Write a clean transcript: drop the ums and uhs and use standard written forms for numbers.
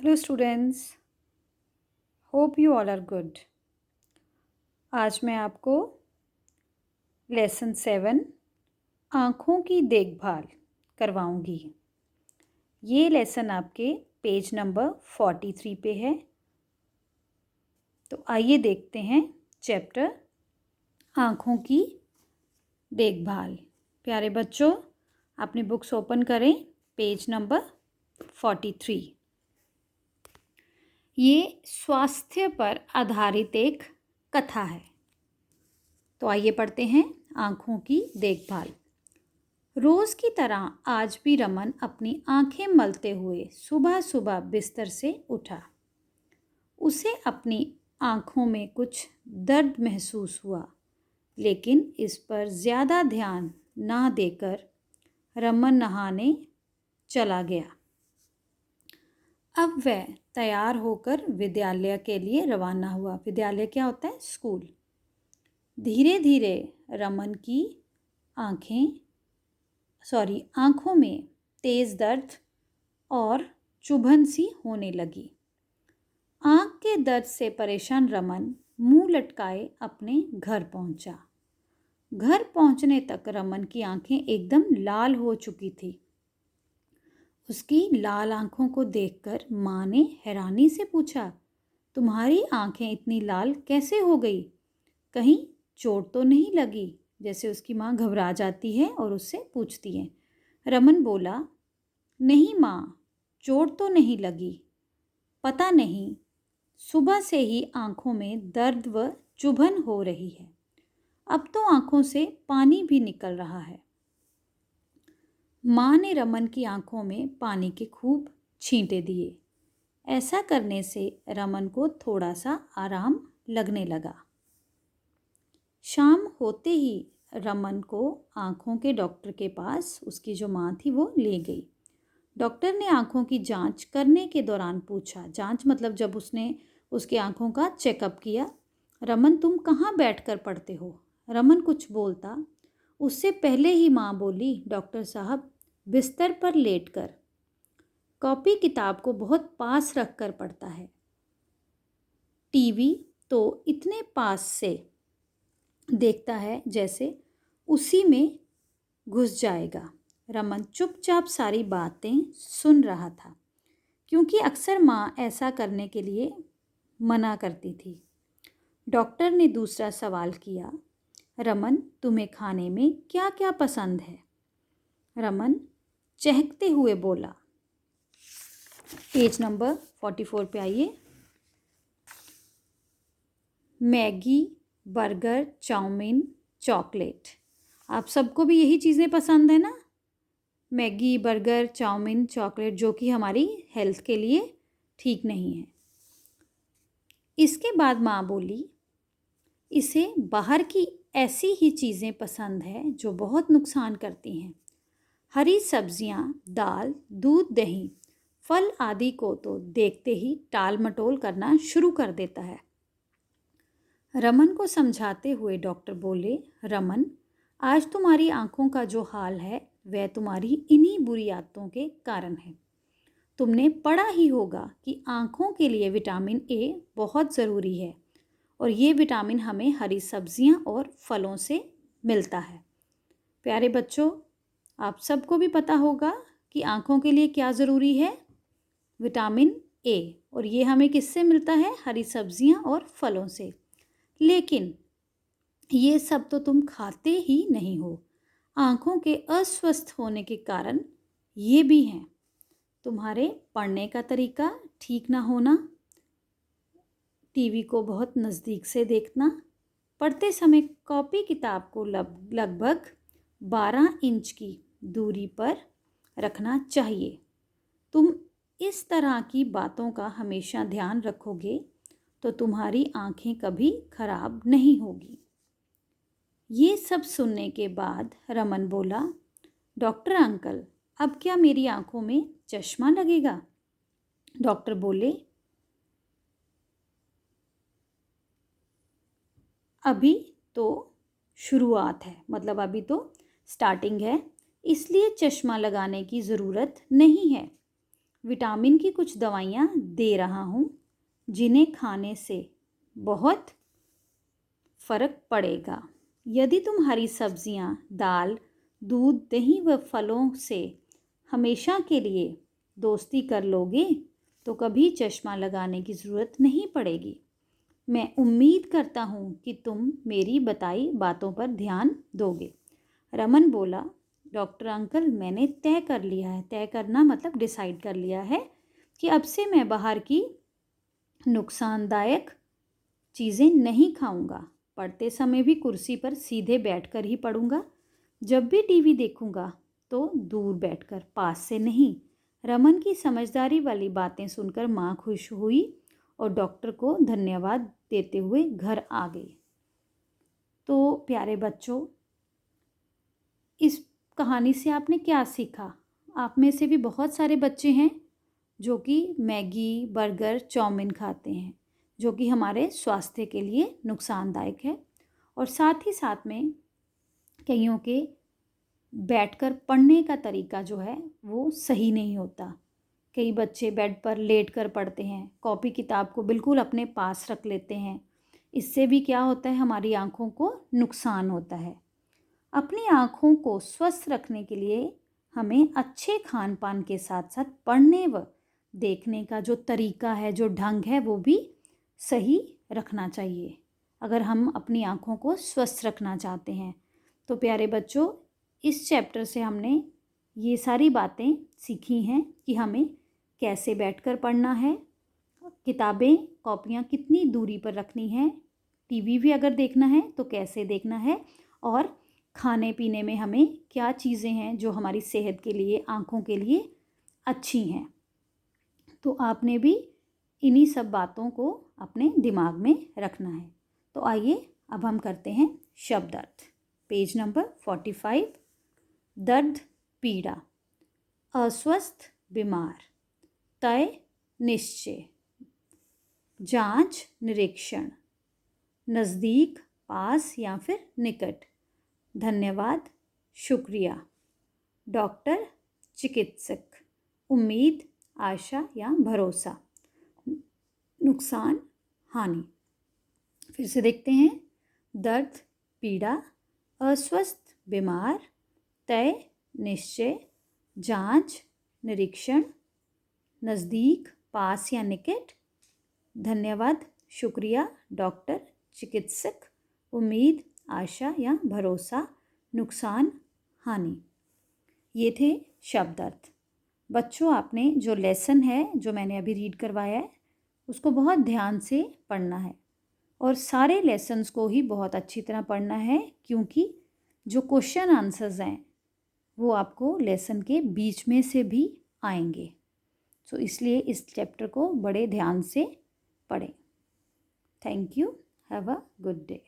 Hello students, hope you all are good. आज मैं आपको लेसन 7 आँखों की देखभाल करवाऊंगी। ये लेसन आपके पेज नंबर 43 पे है। तो आइए देखते हैं चैप्टर आँखों की देखभाल। प्यारे बच्चों, अपनी बुक्स ओपन करें, पेज नंबर 43। ये स्वास्थ्य पर आधारित एक कथा है। तो आइए पढ़ते हैं आँखों की देखभाल। रोज़ की तरह आज भी रमन अपनी आँखें मलते हुए सुबह सुबह बिस्तर से उठा। उसे अपनी आँखों में कुछ दर्द महसूस हुआ, लेकिन इस पर ज़्यादा ध्यान ना देकर रमन नहाने चला गया। अब वह तैयार होकर विद्यालय के लिए रवाना हुआ। विद्यालय क्या होता है? स्कूल। धीरे धीरे रमन की आँखों में तेज़ दर्द और चुभन सी होने लगी। आँख के दर्द से परेशान रमन मुंह लटकाए अपने घर पहुंचा। घर पहुंचने तक रमन की आँखें एकदम लाल हो चुकी थी। उसकी लाल आँखों को देखकर माँ ने हैरानी से पूछा, तुम्हारी आँखें इतनी लाल कैसे हो गई? कहीं चोट तो नहीं लगी? जैसे उसकी माँ घबरा जाती है और उससे पूछती है। रमन बोला, नहीं माँ, चोट तो नहीं लगी। पता नहीं, सुबह से ही आँखों में दर्द व चुभन हो रही है। अब तो आँखों से पानी भी निकल रहा है। माँ ने रमन की आँखों में पानी के खूब छींटे दिए। ऐसा करने से रमन को थोड़ा सा आराम लगने लगा। शाम होते ही रमन को आँखों के डॉक्टर के पास उसकी जो माँ थी वो ले गई। डॉक्टर ने आँखों की जांच करने के दौरान पूछा, जांच मतलब जब उसने उसकी आँखों का चेकअप किया, रमन तुम कहाँ बैठकर पढ़ते हो? रमन कुछ बोलता, उससे पहले ही माँ बोली, डॉक्टर साहब, बिस्तर पर लेटकर। कॉपी किताब को बहुत पास रख कर पढ़ता है। टीवी तो इतने पास से देखता है जैसे उसी में घुस जाएगा। रमन चुपचाप सारी बातें सुन रहा था, क्योंकि अक्सर माँ ऐसा करने के लिए मना करती थी। डॉक्टर ने दूसरा सवाल किया, रमन तुम्हें खाने में क्या क्या पसंद है? रमन चहकते हुए बोला। पेज नंबर 44 पे आइए। Maggi, burger, chow mein, chocolate. आप सबको भी यही चीज़ें पसंद है ना? मैगी, बर्गर, चाउमीन, चॉकलेट, जो कि हमारी हेल्थ के लिए ठीक नहीं है। इसके बाद माँ बोली, इसे बाहर की ऐसी ही चीज़ें पसंद है जो बहुत नुकसान करती हैं। हरी सब्जियाँ, दाल, दूध, दही, फल आदि को तो देखते ही टाल मटोल करना शुरू कर देता है। रमन को समझाते हुए डॉक्टर बोले, रमन, आज तुम्हारी आँखों का जो हाल है वह तुम्हारी इन्हीं बुरी आदतों के कारण है। तुमने पढ़ा ही होगा कि आँखों के लिए विटामिन ए बहुत ज़रूरी है, और ये विटामिन हमें हरी सब्जियाँ और फलों से मिलता है। प्यारे बच्चों, आप सबको भी पता होगा कि आँखों के लिए क्या ज़रूरी है? विटामिन ए, और ये हमें किससे मिलता है? हरी सब्जियाँ और फलों से। लेकिन ये सब तो तुम खाते ही नहीं हो। आँखों के अस्वस्थ होने के कारण ये भी हैं। तुम्हारे पढ़ने का तरीका ठीक ना होना, टीवी को बहुत नज़दीक से देखना, पढ़ते समय कॉपी किताब को लगभग 12 इंच की दूरी पर रखना चाहिए। तुम इस तरह की बातों का हमेशा ध्यान रखोगे तो तुम्हारी आँखें कभी खराब नहीं होगी। ये सब सुनने के बाद रमन बोला, डॉक्टर अंकल, अब क्या मेरी आँखों में चश्मा लगेगा? डॉक्टर बोले, अभी तो शुरुआत है, मतलब अभी तो स्टार्टिंग है, इसलिए चश्मा लगाने की ज़रूरत नहीं है। विटामिन की कुछ दवाइयाँ दे रहा हूँ जिन्हें खाने से बहुत फ़र्क पड़ेगा। यदि तुम हरी सब्जियाँ, दाल, दूध, दही व फलों से हमेशा के लिए दोस्ती कर लोगे तो कभी चश्मा लगाने की ज़रूरत नहीं पड़ेगी। मैं उम्मीद करता हूँ कि तुम मेरी बताई बातों पर ध्यान दोगे। रमन बोला, डॉक्टर अंकल, मैंने तय कर लिया है, तय करना मतलब डिसाइड कर लिया है कि अब से मैं बाहर की नुकसानदायक चीज़ें नहीं खाऊंगा। पढ़ते समय भी कुर्सी पर सीधे बैठकर ही पढ़ूंगा। जब भी टीवी देखूंगा तो दूर बैठकर, पास से नहीं। रमन की समझदारी वाली बातें सुनकर माँ खुश हुई और डॉक्टर को धन्यवाद देते हुए घर आ गई। तो प्यारे बच्चों, इस कहानी से आपने क्या सीखा? आप में से भी बहुत सारे बच्चे हैं जो कि मैगी, बर्गर, चाउमीन खाते हैं, जो कि हमारे स्वास्थ्य के लिए नुकसानदायक है। और साथ ही साथ में कईयों के बैठकर पढ़ने का तरीका जो है वो सही नहीं होता। कई बच्चे बेड पर लेट कर पढ़ते हैं, कॉपी किताब को बिल्कुल अपने पास रख लेते हैं। इससे भी क्या होता है, हमारी आँखों को नुकसान होता है। अपनी आँखों को स्वस्थ रखने के लिए हमें अच्छे खान पान के साथ साथ पढ़ने व देखने का जो तरीका है, जो ढंग है, वो भी सही रखना चाहिए अगर हम अपनी आँखों को स्वस्थ रखना चाहते हैं। तो प्यारे बच्चों, इस चैप्टर से हमने ये सारी बातें सीखी हैं कि हमें कैसे बैठकर पढ़ना है, किताबें, कॉपियाँ कितनी दूरी पर रखनी है, टीवी भी अगर देखना है तो कैसे देखना है, और खाने पीने में हमें क्या चीज़ें हैं जो हमारी सेहत के लिए, आँखों के लिए अच्छी हैं। तो आपने भी इन्हीं सब बातों को अपने दिमाग में रखना है। तो आइए अब हम करते हैं शब्द अर्थ। Page number 45। दर्द, पीड़ा, अस्वस्थ, बीमार, तय, निश्चय, जांच, निरीक्षण, नज़दीक, पास या फिर निकट, धन्यवाद, शुक्रिया, डॉक्टर, चिकित्सक, उम्मीद, आशा या भरोसा, नुकसान, हानि। फिर से देखते हैं। दर्द, पीड़ा, अस्वस्थ, बीमार, तय, निश्चय, जांच, निरीक्षण, नज़दीक, पास या निकट, धन्यवाद, शुक्रिया, डॉक्टर, चिकित्सक, उम्मीद, आशा या भरोसा, नुकसान, हानि। ये थे शब्द अर्थ। बच्चों, आपने जो लेसन है, जो मैंने अभी रीड करवाया है, उसको बहुत ध्यान से पढ़ना है और सारे लेसन्स को ही बहुत अच्छी तरह पढ़ना है, क्योंकि जो क्वेश्चन आंसर्स हैं वो आपको लेसन के बीच में से भी आएंगे। तो इसलिए इस चैप्टर को बड़े ध्यान से पढ़ें। Thank you. Have a good day.